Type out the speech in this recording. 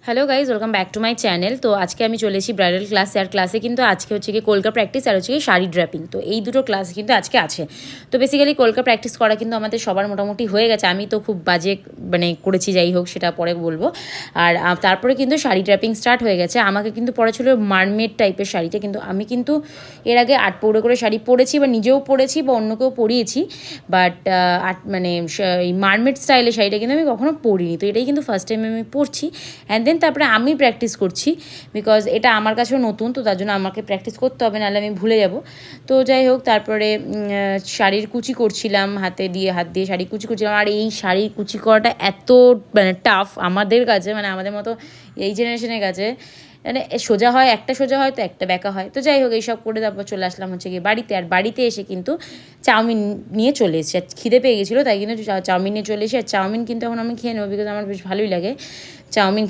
Hello guys, welcome back to my channel. তো আজকে আমি চলে এসেছি ব্রাইডাল ক্লাসে। আর ক্লাসে কিন্তু আজকে হচ্ছে কি কলকা প্র্যাকটিস আর হচ্ছে কি শাড়ি ড্র্যাপিং। তো এই দুটো ক্লাস কিন্তু আজকে আছে। তো বেসিক্যালি কলকা প্র্যাকটিস করা কিন্তু আমাদের সবার মোটামুটি হয়ে গেছে। আমি তো খুব বাজে করেছি, যাই হোক সেটা পরে বলবো। আর তারপরে কিন্তু শাড়ি ড্র্যাপিং স্টার্ট হয়ে গেছে। আমাকে কিন্তু পরে ছিল মারমেড টাইপের শাড়িটা, কিন্তু আমি কিন্তু এর আগে 8 পৌড়ে করে শাড়ি পরেছি, বা নিজেও পরেছি বা অন্যকেও পরিয়েছি। বাট এই মারমেড স্টাইলের শাড়িটা কিন্তু আমি কখনো পরিনি। তো এটাই কিন্তু ফার্স্ট টাইম আমি পরছি। অ্যান্ড দেন তারপরে আমি প্র্যাকটিস করছি, বিকজ এটা আমার কাছেও নতুন। তো তার জন্য আমাকে প্র্যাকটিস করতে হবে, নাহলে আমি ভুলে যাব। তো যাই হোক, তারপরে শাড়ির কুচি করছিলাম, হাত দিয়ে শাড়ি কুচি করছিলাম। আর এই শাড়ি কুচি করাটা এত টাফ আমাদের কাছে, আমাদের মতো এই জেনারেশনের কাছে। সোজা হয়, একটা সোজা হয় তো একটা ব্যাকা হয়। তো যাই হোক, এইসব করে তারপর চলে আসলাম হচ্ছে গিয়ে বাড়িতে। আর বাড়িতে এসে কিন্তু চাউমিন নিয়ে চলে এসেছি। আর খিদে পেয়ে গেছিলো, তাই কিন্তু চাউমিন নিয়ে চলে এসেছি। আর চাউমিন কিন্তু এখন আমি খেয়ে নেবো, বিকজ আমার বেশ ভালোই লাগে চাউমিন।